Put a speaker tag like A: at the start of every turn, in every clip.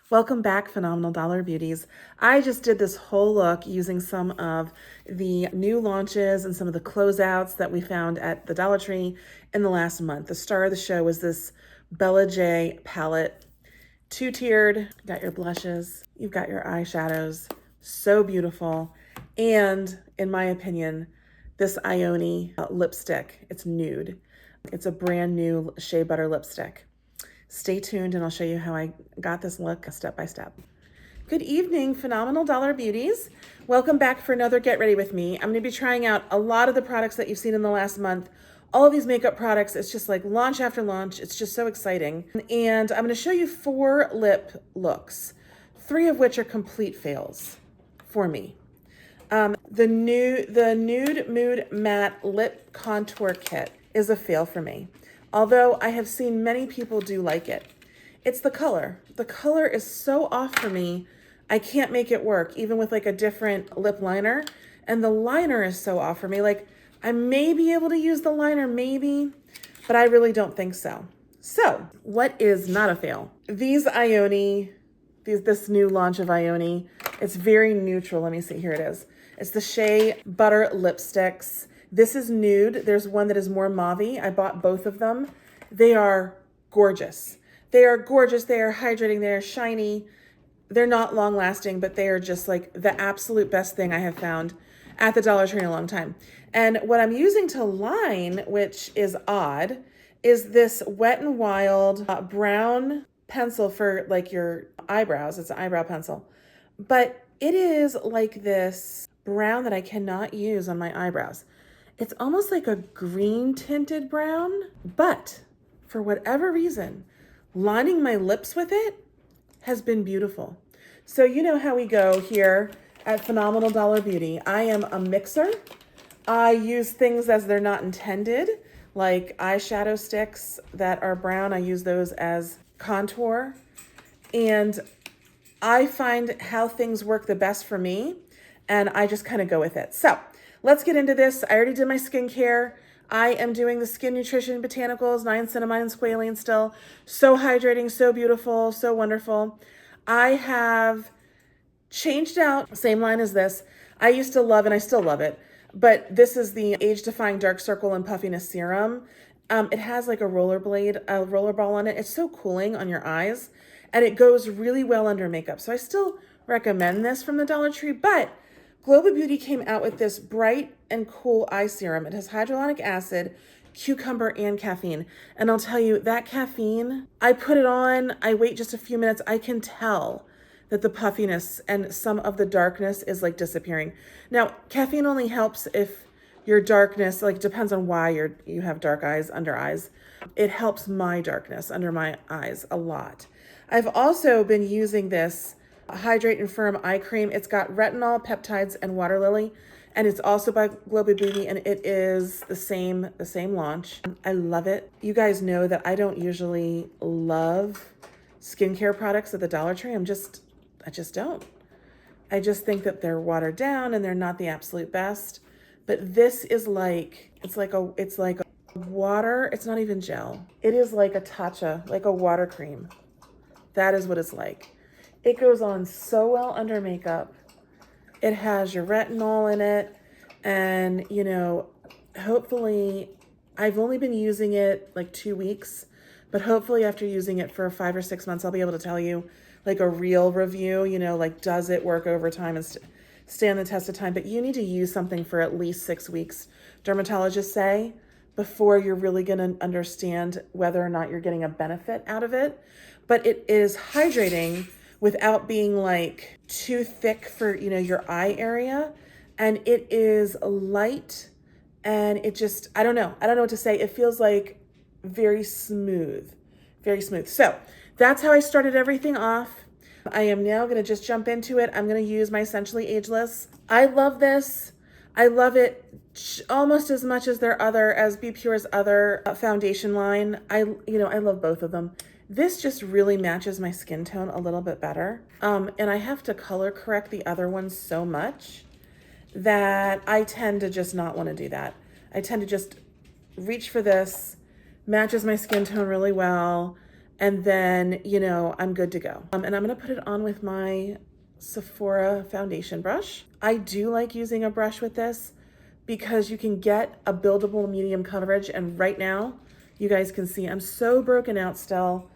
A: Welcome back, Phenomenal Dollar Beauties. I just did this whole look using some of the new launches and some of the closeouts that we found at the Dollar Tree in the last month. The star of the show was this Bella J palette, two-tiered. Got your blushes, you've got your eyeshadows, so beautiful. And in my opinion, this Ioni lipstick, it's nude. It's a brand new Shea Butter lipstick. Stay tuned and I'll show you how I got this look step by step. Good evening, Phenomenal Dollar Beauties. Welcome back for another Get Ready With Me. I'm going to be trying out a lot of the products that you've seen in the last month. All of these makeup products, it's just like launch after launch. It's just so exciting. And I'm going to show you 4 lip looks, 3 of which are complete fails for me. The Nude Mood Matte Lip Contour Kit is a fail for me. Although I have seen many people do like it. It's the color. The color is so off for me, I can't make it work, even with like a different lip liner. And the liner is so off for me. Like, I may be able to use the liner, maybe, but I really don't think so. So, what is not a fail? These Ioni, this new launch of Ioni, it's very neutral. Let me see, here it is. It's the Shea Butter Lipsticks. This is nude. There's one that is more mauve-y. I bought both of them. They are gorgeous. They are gorgeous. They are hydrating. They are shiny. They're not long lasting, but they are just like the absolute best thing I have found at the Dollar Tree in a long time. And what I'm using to line, which is odd, is this Wet n Wild brown pencil for like your eyebrows. It's an eyebrow pencil. But it is like this brown that I cannot use on my eyebrows. It's almost like a green tinted brown, but for whatever reason, lining my lips with it has been beautiful. So you know how we go here at Phenomenal Dollar Beauty. I am a mixer. I use things as they're not intended, like eyeshadow sticks that are brown. I use those as contour. And I find how things work the best for me, and I just kind of go with it. So let's get into this. I already did my skincare. I am doing the Skin Nutrition Botanicals, niacinamide and squalane still. So hydrating, so beautiful, so wonderful. I have changed out, same line as this. I used to love, and I still love it, but this is the Age Defying Dark Circle and Puffiness Serum. It has like a roller ball on it. It's so cooling on your eyes, and it goes really well under makeup. So I still recommend this from the Dollar Tree, but Global Beauty came out with this bright and cool eye serum. It has hyaluronic acid, cucumber, and caffeine. And I'll tell you, that caffeine, I put it on, I wait just a few minutes, I can tell that the puffiness and some of the darkness is like disappearing. Now, caffeine only helps if your darkness, like depends on why you have dark eyes, under eyes. It helps my darkness under my eyes a lot. I've also been using this Hydrate and Firm Eye Cream. It's got retinol, peptides, and water lily, and it's also by Global Beauty, and it is the same launch. I love it. You guys know that I don't usually love skincare products at the Dollar Tree. I just don't. I just think that they're watered down and they're not the absolute best. But this is like, it's like a water. It's not even gel. It is like a tatcha, like a water cream. That is what it's like. It goes on so well under makeup. It has your retinol in it. And, you know, hopefully, I've only been using it like 2 weeks, but hopefully after using it for 5 or 6 months, I'll be able to tell you like a real review, you know, like does it work over time and stand the test of time? But you need to use something for at least 6 weeks, dermatologists say, before you're really going to understand whether or not you're getting a benefit out of it. But it is hydrating without being like too thick for, you know, your eye area. And it is light, and it just, I don't know what to say. It feels like very smooth, very smooth. So that's how I started everything off. I am now going to just jump into it. I'm going to use my Essentially Ageless. I love this. I love it almost as much as Be Pure's other foundation line. I love both of them. This just really matches my skin tone a little bit better. And I have to color correct the other ones so much that I tend to just not want to do that. I tend to just reach for this, matches my skin tone really well, and then, you know, I'm good to go. And I'm gonna put it on with my Sephora foundation brush. I do like using a brush with this because you can get a buildable medium coverage, and right now, you guys can see I'm so broken out still.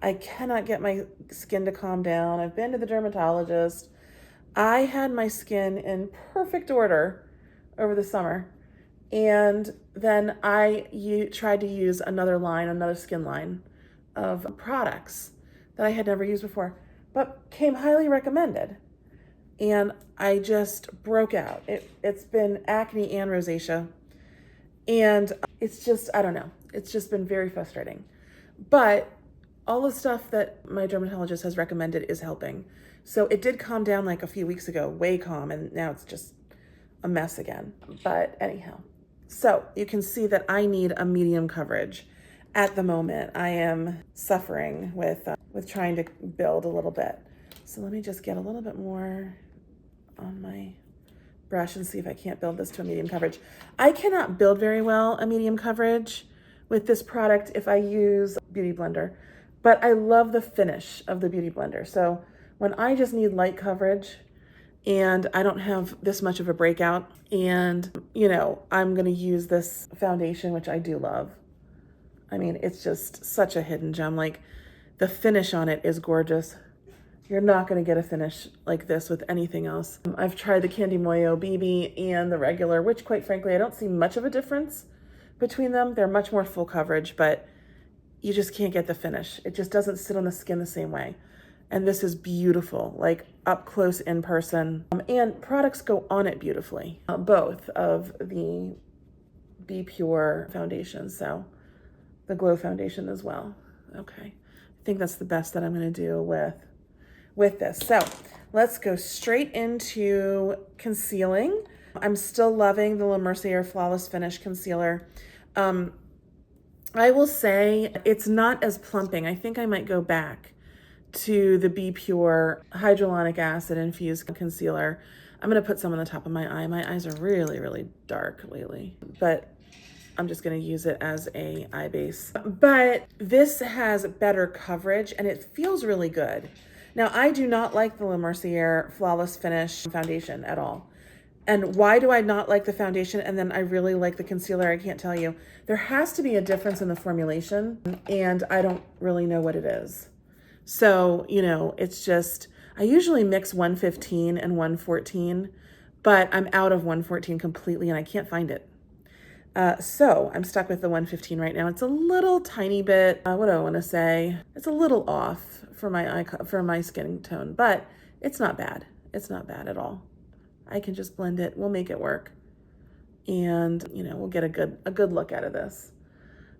A: I cannot get my skin to calm down. I've been to the dermatologist. I had my skin in perfect order over the summer, and then I tried to use another skin line of products that I had never used before, but came highly recommended. And I just broke out. It's been acne and rosacea. And it's just, I don't know, it's just been very frustrating. But all the stuff that my dermatologist has recommended is helping. So it did calm down like a few weeks ago, way calm, and now it's just a mess again. But anyhow, so you can see that I need a medium coverage. At the moment, I am suffering with trying to build a little bit. So let me just get a little bit more on my brush and see if I can't build this to a medium coverage. I cannot build very well a medium coverage with this product if I use Beauty Blender, but I love the finish of the Beauty Blender. So when I just need light coverage and I don't have this much of a breakout, and you know, I'm gonna use this foundation, which I do love. I mean, it's just such a hidden gem. Like, the finish on it is gorgeous. You're not gonna get a finish like this with anything else. I've tried the Candy Moyo BB and the regular, which quite frankly, I don't see much of a difference between them. They're much more full coverage, but you just can't get the finish. It just doesn't sit on the skin the same way. And this is beautiful, like up close in person. And products go on it beautifully, both of the Be Pure foundations, so the Glow foundation as well. Okay, I think that's the best that I'm gonna do with this. So let's go straight into concealing. I'm still loving the La Mercier Flawless Finish Concealer. I will say it's not as plumping. I think I might go back to the Be Pure Hyaluronic Acid Infused Concealer. I'm gonna put some on the top of my eye. My eyes are really, really dark lately, but I'm just gonna use it as a eye base. But this has better coverage and it feels really good. Now, I do not like the La Mercier Flawless Finish foundation at all. And why do I not like the foundation and then I really like the concealer? I can't tell you. There has to be a difference in the formulation and I don't really know what it is. So, you know, it's just, I usually mix 115 and 114, but I'm out of 114 completely and I can't find it. So I'm stuck with the 115 right now. It's a little tiny bit, what do I want to say? It's a little off for my skin tone, but it's not bad. It's not bad at all. I can just blend it. We'll make it work. And, you know, we'll get a good look out of this.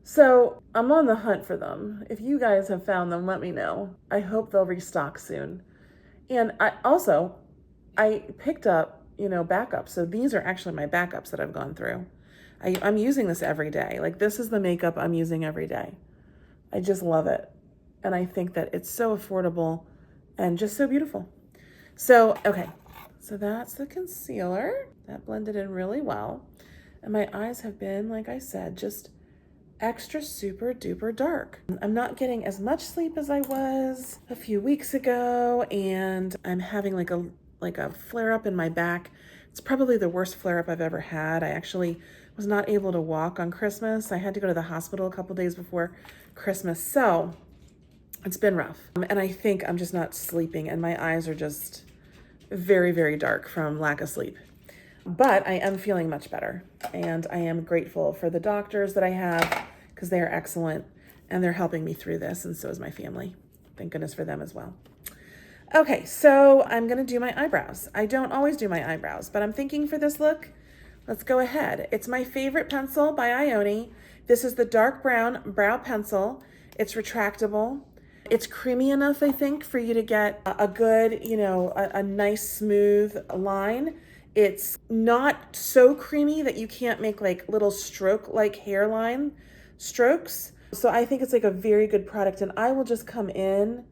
A: So I'm on the hunt for them. If you guys have found them, let me know. I hope they'll restock soon. And I picked up, you know, backups. So these are actually my backups that I've gone through. I'm using this every day. Like, this is the makeup I'm using every day. I just love it. And I think that it's so affordable and just so beautiful. So, okay. So that's the concealer. That blended in really well. And my eyes have been, like I said, just extra super duper dark. I'm not getting as much sleep as I was a few weeks ago. And I'm having like a flare up in my back. It's probably the worst flare up I've ever had. I actually was not able to walk on Christmas. I had to go to the hospital a couple days before Christmas. So it's been rough. And I think I'm just not sleeping and my eyes are just very, very dark from lack of sleep. But I am feeling much better. And I am grateful for the doctors that I have because they are excellent and they're helping me through this. And so is my family. Thank goodness for them as well. Okay, so I'm gonna do my eyebrows. I don't always do my eyebrows, but I'm thinking for this look, let's go ahead. It's my favorite pencil by Ioni. This is the dark brown brow pencil. It's retractable. It's creamy enough, I think, for you to get a good, you know, a nice smooth line. It's not so creamy that you can't make like little stroke-like hairline strokes. So I think it's like a very good product, and I will just come in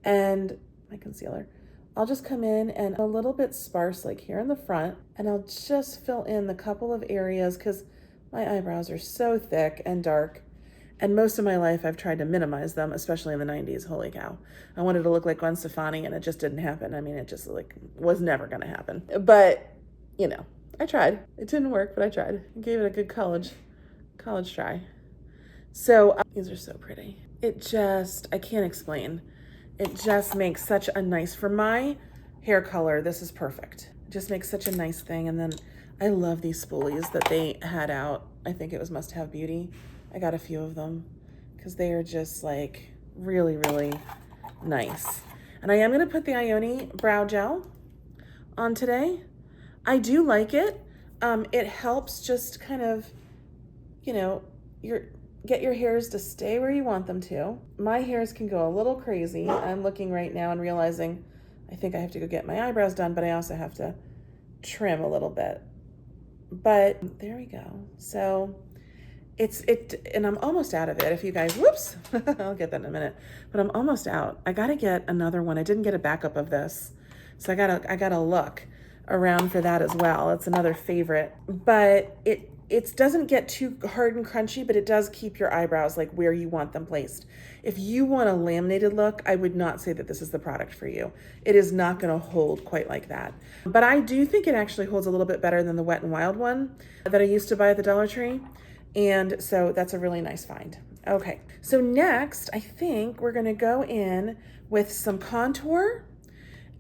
A: and my concealer. I'll just come in and a little bit sparse, like here in the front, and I'll just fill in the couple of areas because my eyebrows are so thick and dark. And most of my life, I've tried to minimize them, especially in the 90s. Holy cow. I wanted to look like Gwen Stefani, and it just didn't happen. I mean, it just like was never going to happen. But, you know, I tried. It didn't work, but I tried. I gave it a good college try. So these are so pretty. It just, I can't explain. It just makes such a nice, for my hair color, this is perfect. It just makes such a nice thing. And then I love these spoolies that they had out. I think it was Must Have Beauty. I got a few of them because they are just like really, really nice. And I am going to put the Ioni brow gel on today. I do like it. It helps just kind of, you know, get your hairs to stay where you want them to. My hairs can go a little crazy. I'm looking right now and realizing I think I have to go get my eyebrows done, but I also have to trim a little bit. But there we go. So and I'm almost out of it. If you guys, whoops, I'll get that in a minute, but I'm almost out. I got to get another one. I didn't get a backup of this. So I gotta look around for that as well. It's another favorite, but it doesn't get too hard and crunchy, but it does keep your eyebrows like where you want them placed. If you want a laminated look, I would not say that this is the product for you. It is not gonna hold quite like that. But I do think it actually holds a little bit better than the Wet n Wild one that I used to buy at the Dollar Tree. And so that's a really nice find. Okay, so next, I think we're gonna go in with some contour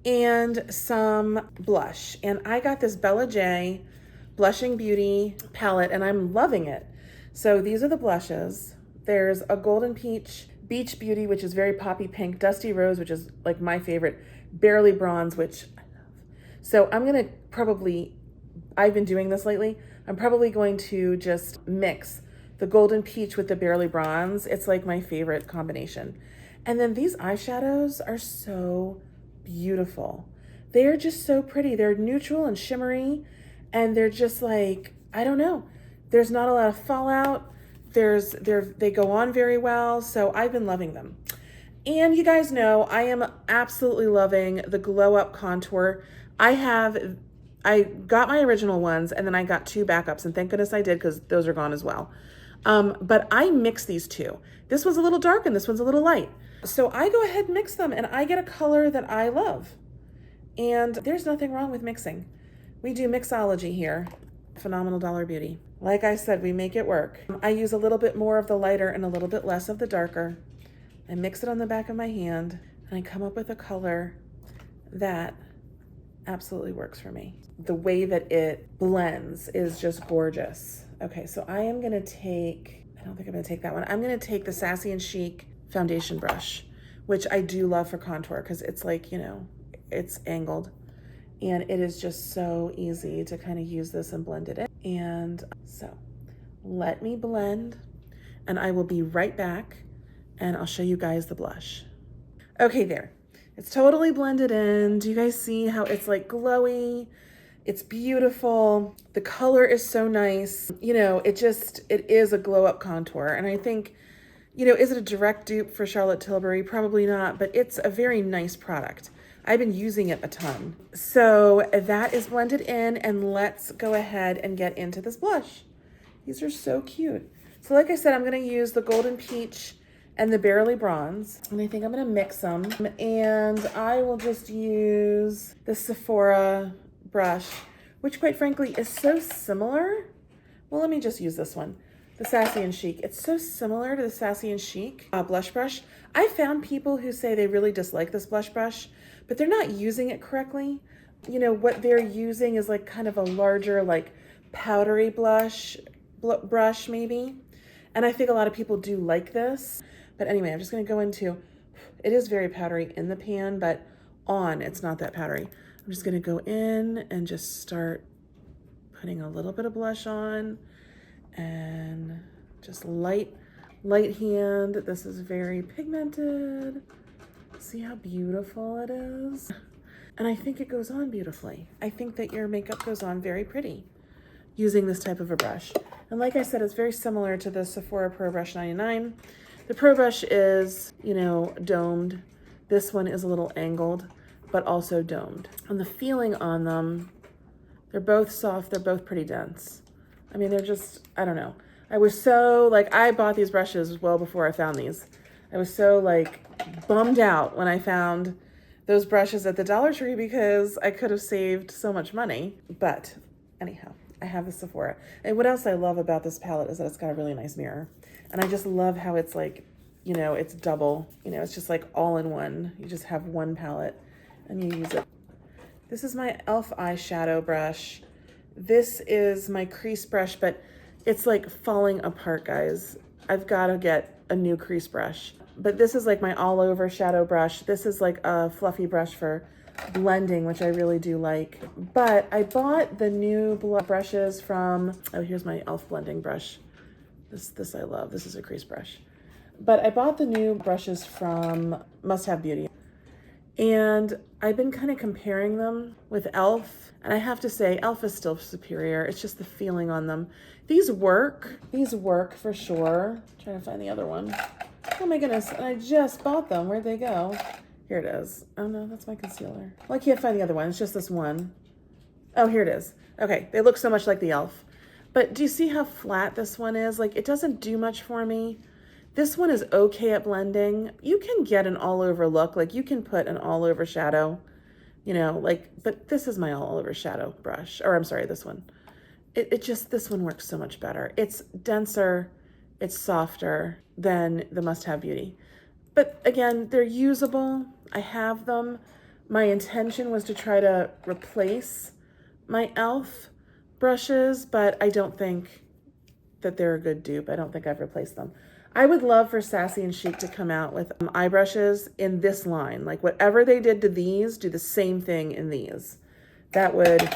A: and some blush. And I got this Bella J Blushing Beauty palette, and I'm loving it. So these are the blushes. There's a Golden Peach, Beach Beauty, which is very poppy pink, Dusty Rose, which is like my favorite, Barely Bronze, which I love. So I'm gonna I've been doing this lately. I'm probably going to just mix the Golden Peach with the Barely Bronze. It's like my favorite combination. And then these eyeshadows are so beautiful. They are just so pretty. They're neutral and shimmery, and they're just like, I don't know. There's not a lot of fallout. They go on very well. So I've been loving them. And you guys know I am absolutely loving the Glow Up Contour. I got my original ones, and then I got 2 backups, and thank goodness I did because those are gone as well. But I mix these 2. This one's a little dark and this one's a little light. So I go ahead and mix them, and I get a color that I love. And there's nothing wrong with mixing. We do mixology here. Phenomenal Dollar Beauty. Like I said, we make it work. I use a little bit more of the lighter and a little bit less of the darker. I mix it on the back of my hand, and I come up with a color that absolutely works for me. The way that it blends is just gorgeous. Okay, so I am gonna take, I don't think I'm gonna take that one. I'm gonna take the Sassy and Chic foundation brush, which I do love for contour because it's like, you know, it's angled. And it is just so easy to kind of use this and blend it in. And so let me blend, and I will be right back, and I'll show you guys the blush. Okay, there. It's totally blended in. Do you guys see how it's like glowy? It's beautiful. The color is so nice. You know, it is a glow up contour. And I think, you know, is it a direct dupe for Charlotte Tilbury? Probably not, but it's a very nice product. I've been using it a ton. So that is blended in, and let's go ahead and get into this blush. These are so cute. So like I said, I'm gonna use the Golden Peach and the Barely Bronze. And I think I'm gonna mix them. And I will just use the Sephora brush, which quite frankly is so similar. Well, let me just use this one, the Sassy and Chic. It's so similar to the Sassy and Chic blush brush. I found people who say they really dislike this blush brush, but they're not using it correctly. You know, what they're using is like kind of a larger, like powdery brush maybe. And I think a lot of people do like this. But anyway, I'm just gonna go into, it is very powdery in the pan, but it's not that powdery. I'm just gonna go in and just start putting a little bit of blush on, and just light hand. This is very pigmented. See how beautiful it is? And I think it goes on beautifully. I think that your makeup goes on very pretty using this type of a brush. And like I said, it's very similar to the Sephora Pro Brush 99. The Pro Brush is, you know, domed. This one is a little angled, but also domed. And the feeling on them, they're both soft, they're both pretty dense. I mean, they're just, I don't know. I was so, like, I bought these brushes well before I found these. I was so, like, bummed out when I found those brushes at the Dollar Tree because I could have saved so much money. But anyhow, I have the Sephora. And what else I love about this palette is that it's got a really nice mirror. And I just love how it's like, you know, it's double. You know, it's just like all in one. You just have one palette and you use it. This is my e.l.f. eyeshadow brush. This is my crease brush, but it's like falling apart, guys. I've got to get a new crease brush. But this is like my all over shadow brush. This is like a fluffy brush for blending, which I really do like. But I bought the new brushes from, oh, here's my e.l.f. blending brush. This I love. This is a crease brush. But I bought the new brushes from Must Have Beauty. And I've been kind of comparing them with e.l.f. And I have to say, e.l.f. is still superior. It's just the feeling on them. These work for sure. I'm trying to find the other one. Oh my goodness, and I just bought them. Where'd they go? Here it is. Oh no, that's my concealer. Well, I can't find the other one. It's just this one. Oh, here it is. Okay, they look so much like the e.l.f. But do you see how flat this one is? Like, it doesn't do much for me. This one is okay at blending. You can get an all over look. Like, you can put an all over shadow, you know, like, but this is my all over shadow brush. Or I'm sorry, this one. This one works so much better. It's denser, it's softer than the Must Have Beauty. But again, they're usable. I have them. My intention was to try to replace my e.l.f. brushes, but I don't think that they're a good dupe. I don't think I've replaced them. I would love for Sassy and Chic to come out with eye brushes in this line. Like, whatever they did to these, do the same thing in these. That would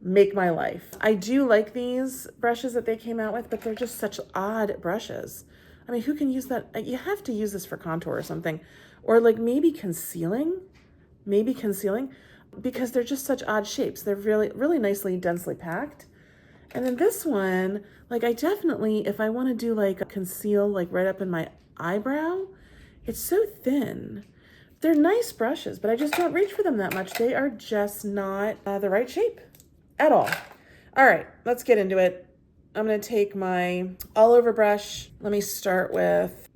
A: make my life. I do like these brushes that they came out with, but they're just such odd brushes. I mean, who can use that? You have to use this for contour or something, or like maybe concealing, because they're just such odd shapes. They're really, really nicely, densely packed. And then this one, like, I definitely, if I want to do like a conceal, like right up in my eyebrow, it's so thin. They're nice brushes, but I just don't reach for them that much. They are just not the right shape at all. All right, let's get into it. I'm gonna take my all over brush. Let me start with,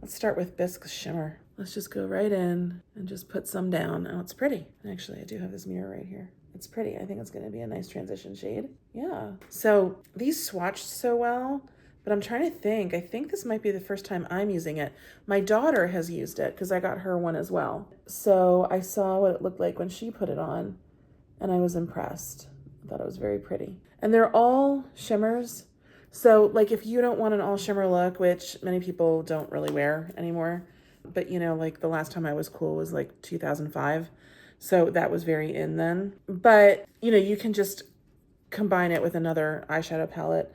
A: let's start with Bisque Shimmer. Let's just go right in and just put some down. Oh, it's pretty. Actually, I do have this mirror right here. It's pretty. I think it's gonna be a nice transition shade. Yeah. So these swatched so well, but I'm trying to think. I think this might be the first time I'm using it. My daughter has used it because I got her one as well. So I saw what it looked like when she put it on and I was impressed. I thought it was very pretty. And they're all shimmers. So like if you don't want an all shimmer look, which many people don't really wear anymore, but you know, like the last time I was cool was like 2005. So that was very in then. But you know, you can just combine it with another eyeshadow palette.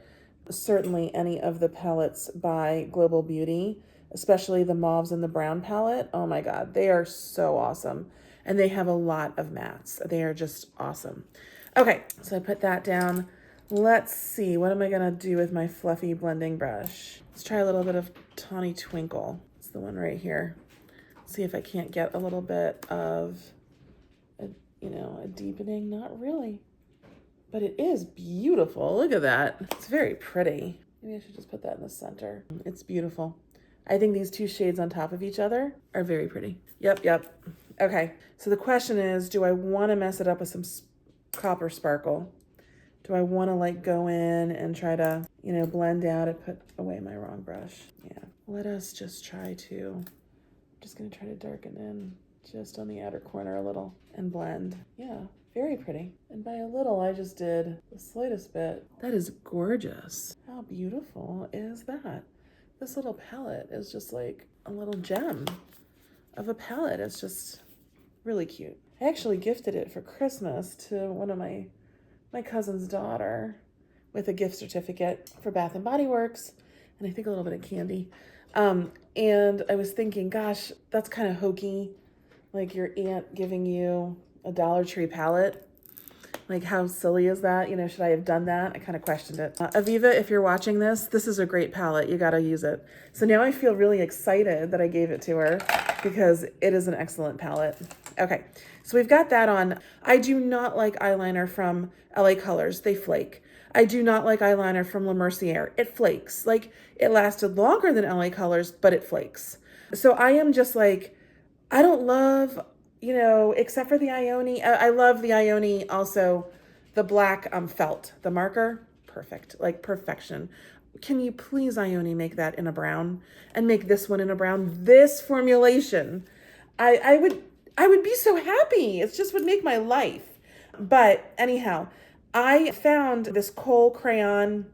A: Certainly any of the palettes by Global Beauty, especially the mauves and the brown palette. Oh my God, they are so awesome. And they have a lot of mattes. They are just awesome. Okay, so I put that down. Let's see, what am I gonna do with my fluffy blending brush? Let's try a little bit of Tawny Twinkle. It's the one right here. See if I can't get a little bit of, a deepening. Not really. But it is beautiful. Look at that. It's very pretty. Maybe I should just put that in the center. It's beautiful. I think these two shades on top of each other are very pretty. Yep. Okay, so the question is, do I want to mess it up with some copper sparkle? Do I want to like go in and try to, blend out and put away my wrong brush? Yeah, let us just try to, I'm just going to try to darken in just on the outer corner a little and blend. Yeah. Very pretty. And by a little, I just did the slightest bit. That is gorgeous. How beautiful is that? This little palette is just like a little gem of a palette. It's just really cute. I actually gifted it for Christmas to one of my cousin's daughter with a gift certificate for Bath and Body Works, and I think a little bit of candy. And I was thinking, gosh, that's kind of hokey. Like your aunt giving you a Dollar Tree palette. Like, how silly is that? Should I have done that? I kind of questioned it. Aviva, if you're watching this is a great palette. You got to use it. So now I feel really excited that I gave it to her. because it is an excellent palette. Okay, so we've got that on. I do not like eyeliner from LA Colors. They flake. I do not like eyeliner from La Merciere. It flakes. Like, it lasted longer than LA Colors, but it flakes. So I am just like, I don't love, you know, except for the Ioni. I love the Ioni also, the black felt, the marker, perfect, like perfection. Can you please, Ioni, make that in a brown and make this one in a brown? This formulation, I would be so happy. It just would make my life. But anyhow, I found this Kohl crayon,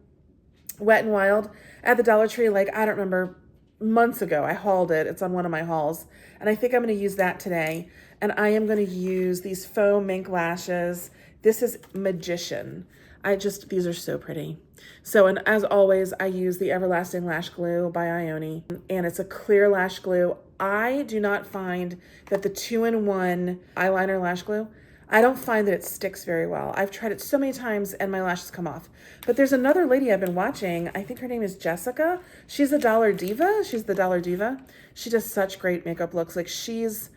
A: Wet and Wild, at the Dollar Tree, like, I don't remember, months ago. I hauled it. It's on one of my hauls. And I think I'm going to use that today. And I am going to use these faux mink lashes. This is Magician. These are so pretty. So, and as always, I use the Everlasting Lash Glue by Ioni. And it's a clear lash glue. I do not find that the 2-in-1 eyeliner lash glue, I don't find that it sticks very well. I've tried it so many times and my lashes come off. But there's another lady I've been watching. I think her name is Jessica. She's a Dollar Diva. She's the Dollar Diva. She does such great makeup looks. Like, she's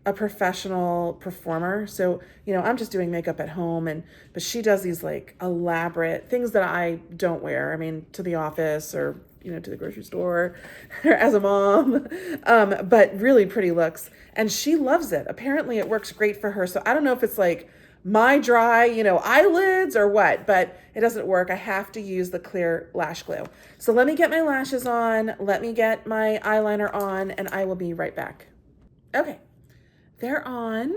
A: a professional performer. So, you know, I'm just doing makeup at home, but she does these like elaborate things that I don't wear. I mean, to the office or, you know, to the grocery store or as a mom, but really pretty looks. And she loves it. Apparently it works great for her. So I don't know if it's like my dry, you know, eyelids or what, but it doesn't work. I have to use the clear lash glue. So let me get my lashes on. Let me get my eyeliner on, and I will be right back. Okay, they're on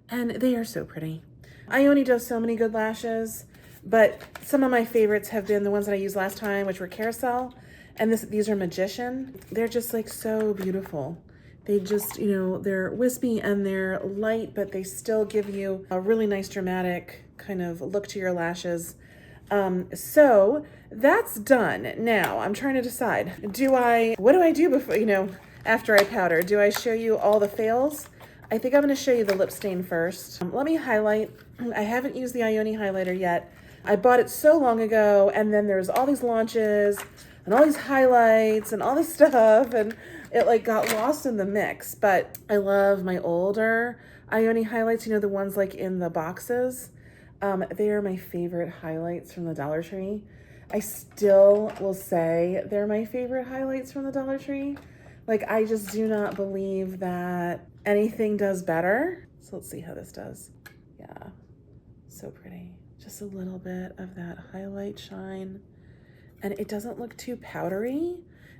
A: and they are so pretty. Ioni does so many good lashes, but some of my favorites have been the ones that I used last time, which were Carousel. And these are Magician. They're just like so beautiful. They just, you know, they're wispy and they're light, but they still give you a really nice dramatic kind of look to your lashes. So that's done. Now I'm trying to decide, what do I do before, you know, after I powder? Do I show you all the fails? I think I'm going to show you the lip stain first. Let me highlight. I haven't used the Ioni highlighter yet. I bought it so long ago, and then there's all these launches and all these highlights and all this stuff, and it like got lost in the mix. But I love my older Ioni highlights, you know, the ones like in the boxes. They are my favorite highlights from the Dollar Tree. I still will say they're my favorite highlights from the Dollar Tree. Like, I just do not believe that anything does better. So let's see how this does. Yeah, so pretty. Just a little bit of that highlight shine. And it doesn't look too powdery,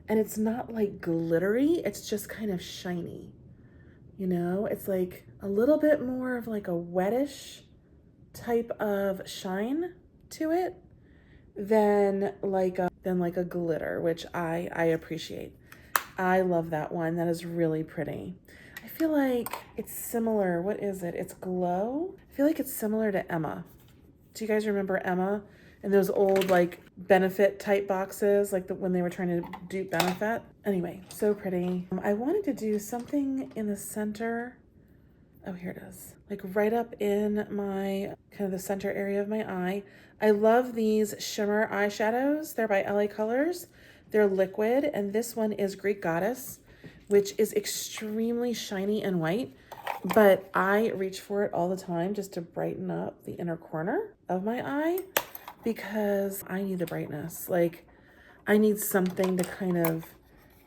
A: and it's not like glittery. It's just kind of shiny. You know, it's like a little bit more of like a wettish type of shine to it than like a glitter, which I appreciate. I love that one. That is really pretty. I feel like it's similar. What is it? It's Glow. I feel like it's similar to Emma. Do you guys remember Emma and those old like Benefit type boxes, like when they were trying to dupe Benefit? Anyway, so pretty. I wanted to do something in the center. Oh, here it is. Like right up in my kind of the center area of my eye. I love these shimmer eyeshadows. They're by LA Colors. They're liquid, and this one is Greek Goddess, which is extremely shiny and white, but I reach for it all the time just to brighten up the inner corner of my eye because I need the brightness. Like, I need something to kind of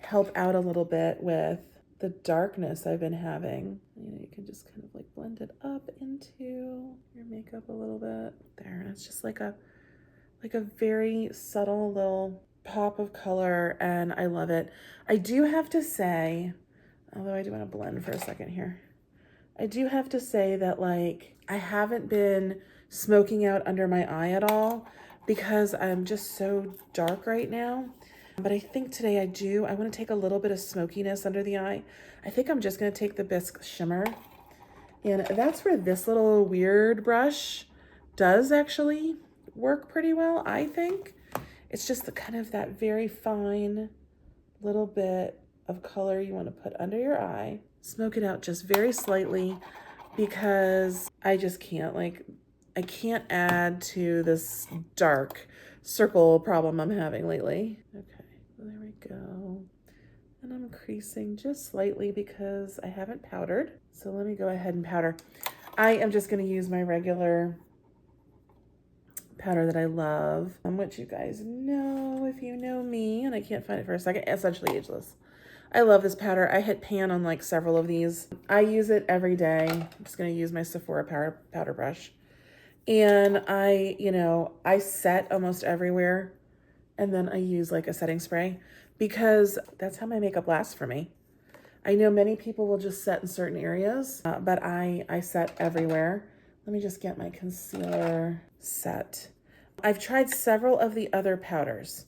A: help out a little bit with the darkness I've been having. You know, you can just kind of like blend it up into your makeup a little bit there. And it's just like a very subtle little pop of color, and I love it. I do have to say, although I do want to blend for a second here, I do have to say that like I haven't been smoking out under my eye at all because I'm just so dark right now. But I think today I want to take a little bit of smokiness under the eye. I think I'm just going to take the Bisque Shimmer, and that's where this little weird brush does actually work pretty well, I think. It's just the kind of that very fine little bit of color you want to put under your eye. Smoke it out just very slightly because I just can't, like, I can't add to this dark circle problem I'm having lately. Okay, well, there we go. And I'm creasing just slightly because I haven't powdered. So let me go ahead and powder. I am just gonna use my regular powder that I love, which you guys know if you know me, and I can't find it for a second. Essentially Ageless. I love this powder. I hit pan on like several of these. I use it every day. I'm just gonna use my Sephora powder brush. And I set almost everywhere, and then I use like a setting spray because that's how my makeup lasts for me. I know many people will just set in certain areas, but I set everywhere. Let me just get my concealer set. I've tried several of the other powders,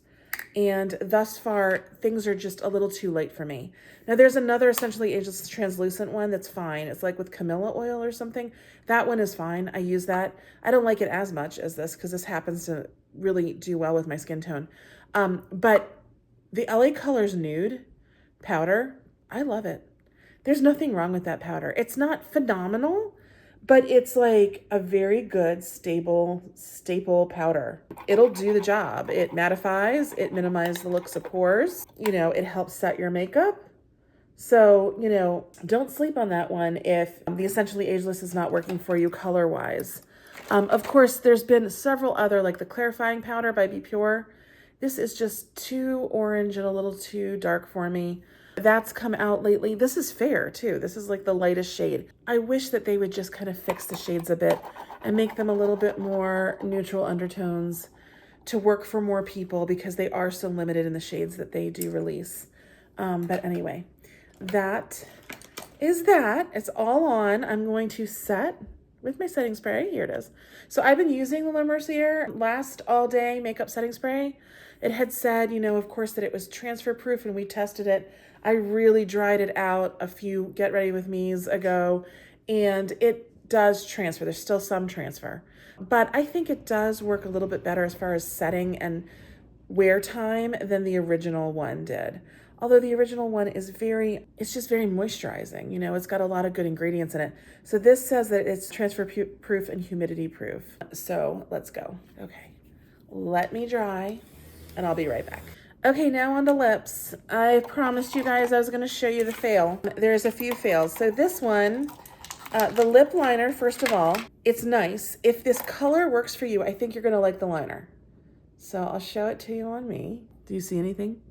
A: and thus far, things are just a little too light for me. Now, there's another Essentially Ageless translucent one that's fine. It's like with Camilla oil or something. That one is fine. I use that. I don't like it as much as this because this happens to really do well with my skin tone. But the LA Colors Nude powder, I love it. There's nothing wrong with that powder. It's not phenomenal, but it's like a very good staple powder. It'll do the job. It mattifies, it minimizes the looks of pores, it helps set your makeup. So, don't sleep on that one if the Essentially Ageless is not working for you color-wise. Of course, there's been several other, like the clarifying powder by Be Pure. This is just too orange and a little too dark for me. That's come out lately. This is fair too. This is like the lightest shade. I wish that they would just kind of fix the shades a bit and make them a little bit more neutral undertones to work for more people because they are so limited in the shades that they do release. But anyway, that is that. It's all on. I'm going to set with my setting spray. Here it is. So I've been using the La Mercier Last All Day Makeup Setting Spray. It had said, of course, that it was transfer proof, and we tested it. I really dried it out a few Get Ready With Me's ago, and it does transfer. There's still some transfer, but I think it does work a little bit better as far as setting and wear time than the original one did. Although the original one is it's just very moisturizing. It's got a lot of good ingredients in it. So this says that it's transfer proof and humidity proof. So let's go. Okay, let me dry and I'll be right back. Okay, now on the lips. I promised you guys I was gonna show you the fail. There's a few fails. So this one, the lip liner, first of all, it's nice. If this color works for you, I think you're gonna like the liner. So I'll show it to you on me. Do you see anything?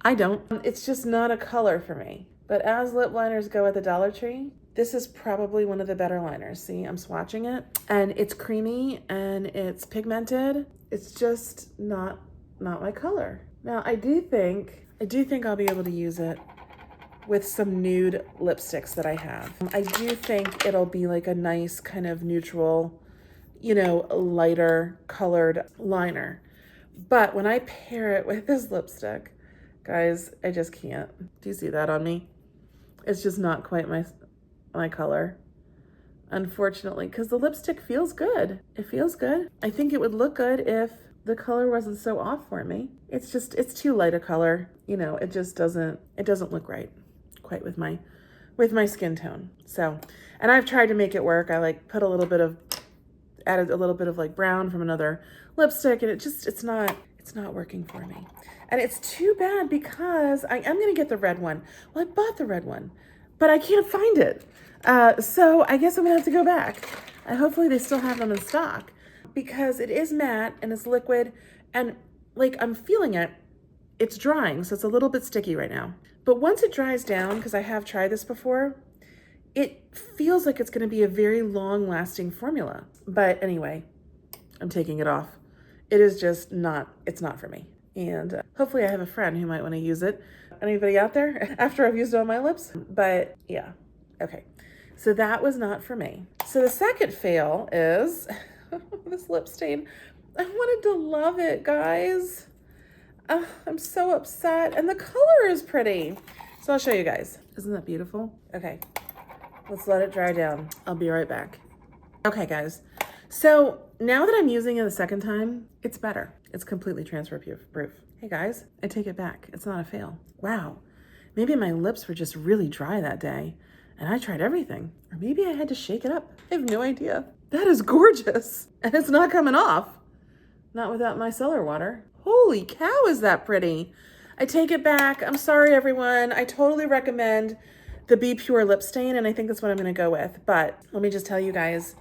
A: I don't. It's just not a color for me. But as lip liners go at the Dollar Tree, this is probably one of the better liners. See, I'm swatching it, and it's creamy and it's pigmented. It's just not my color. Now, I do think I'll be able to use it with some nude lipsticks that I have. I do think it'll be like a nice kind of neutral, lighter colored liner. But when I pair it with this lipstick, guys, I just can't. Do you see that on me? It's just not quite my color, unfortunately, because the lipstick feels good. It feels good. I think it would look good if the color wasn't so off for me. It's too light a color. It just doesn't look right quite with my skin tone. So, and I've tried to make it work. I like added a little bit of like brown from another lipstick, and it's not working for me. And it's too bad because I am gonna get the red one. Well, I bought the red one, but I can't find it. So I guess I'm gonna have to go back. Hopefully they still have them in stock, because it is matte and it's liquid, and like I'm feeling it. It's drying, so it's a little bit sticky right now. But once it dries down, because I have tried this before, it feels like it's gonna be a very long lasting formula. But anyway, I'm taking it off. It is just it's not for me. And hopefully I have a friend who might wanna use it. Anybody out there after I've used it on my lips? But yeah, okay. So that was not for me. So the second fail is this lip stain. I wanted to love it, guys. I'm so upset. And the color is pretty. So I'll show you guys. Isn't that beautiful? Okay, let's let it dry down. I'll be right back. Okay, guys. So now that I'm using it the second time, it's better. It's completely transfer proof. Hey guys, I take it back. It's not a fail. Wow, maybe my lips were just really dry that day and I tried everything. Or maybe I had to shake it up. I have no idea. That is gorgeous. And it's not coming off. Not without my micellar water. Holy cow, is that pretty. I take it back. I'm sorry, everyone. I totally recommend the Be Pure lip stain, and I think that's what I'm gonna go with. But let me just tell you guys,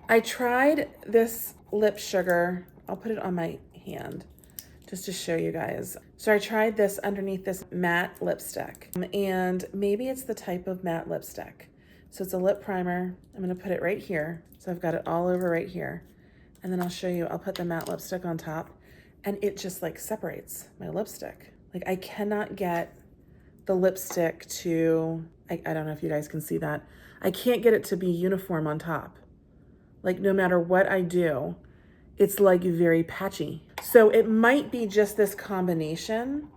A: I tried this lip sugar. I'll put it on my hand just to show you guys. So I tried this underneath this matte lipstick, and maybe it's the type of matte lipstick. So it's a lip primer. I'm gonna put it right here. So I've got it all over right here. And then I'll show you, I'll put the matte lipstick on top, and it just like separates my lipstick. Like I cannot get the lipstick to, I don't know if you guys can see that. I can't get it to be uniform on top. Like no matter what I do, it's like very patchy. So it might be just this combination.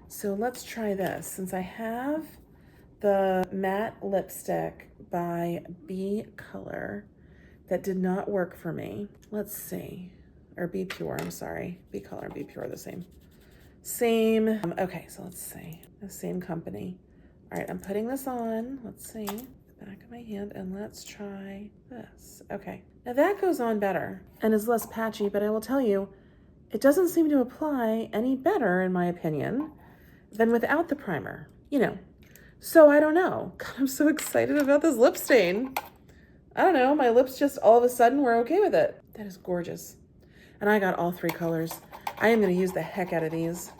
A: So let's try this. Since I have the matte lipstick by Be Color that did not work for me. Let's see, or Be Pure, I'm sorry. Be Color and Be Pure are the same. Okay, so let's see, the same company. All right, I'm putting this on. Let's see, the back of my hand, and let's try this. Okay, now that goes on better and is less patchy, but I will tell you, it doesn't seem to apply any better, in my opinion, than without the primer, you know. So I don't know. God, I'm so excited about this lip stain. I don't know, my lips just all of a sudden were okay with it. That is gorgeous. And I got all 3 colors. I am gonna use the heck out of these.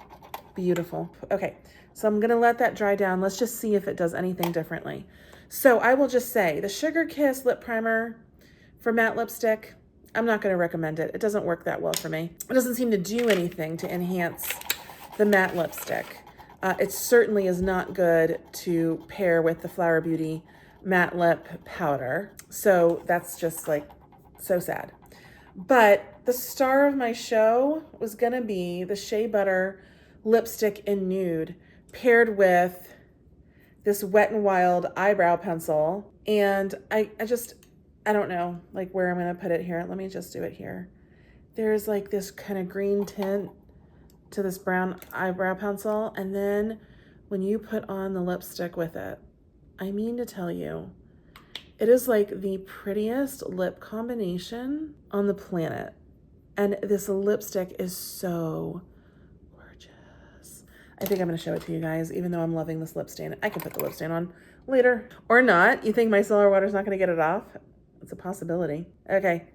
A: Beautiful. Okay, so I'm gonna let that dry down. Let's just see if it does anything differently. So I will just say, the Sugar Kiss lip primer for matte lipstick, I'm not gonna recommend it. It doesn't work that well for me. It doesn't seem to do anything to enhance the matte lipstick. It certainly is not good to pair with the Flower Beauty matte lip powder. So that's just like so sad. But the star of my show was gonna be the Shea Butter lipstick in nude paired with this Wet n Wild eyebrow pencil. And I don't know like where I'm gonna put it here. Let me just do it here. There's like this kind of green tint to this brown eyebrow pencil. And then when you put on the lipstick with it, I mean to tell you, it is like the prettiest lip combination on the planet. And this lipstick is so gorgeous. I think I'm gonna show it to you guys, even though I'm loving this lip stain. I can put the lip stain on later or not. You think my micellar water's not gonna get it off? It's a possibility. Okay,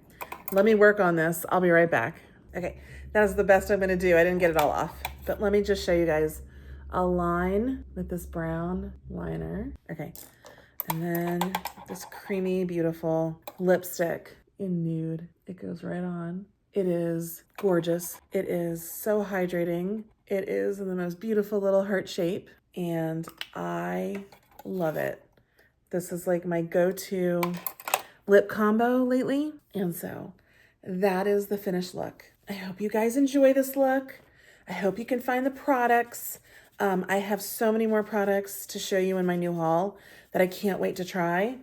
A: let me work on this. I'll be right back. Okay, that is the best I'm gonna do. I didn't get it all off, but let me just show you guys a line with this brown liner. Okay, and then this creamy, beautiful lipstick in nude. It goes right on. It is gorgeous. It is so hydrating. It is in the most beautiful little heart shape, and I love it. This is like my go-to lip combo lately, and so that is the finished look. I hope you guys enjoy this look. I hope you can find the products. I have so many more products to show you in my new haul that I can't wait to try.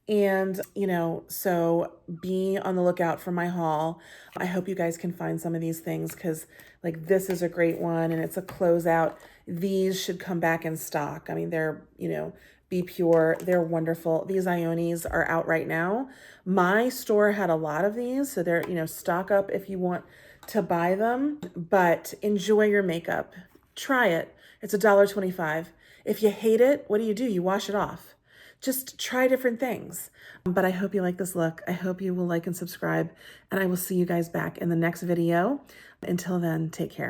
A: And, you know, so be on the lookout for my haul. I hope you guys can find some of these things because like this is a great one and it's a closeout. These should come back in stock. I mean, they're, you know, Be Pure. They're wonderful. These Ionis are out right now. My store had a lot of these, so they're, you know, stock up if you want to buy them, but enjoy your makeup. Try it. It's $1.25. If you hate it, what do? You wash it off. Just try different things. But I hope you like this look. I hope you will like and subscribe, and I will see you guys back in the next video. Until then, take care.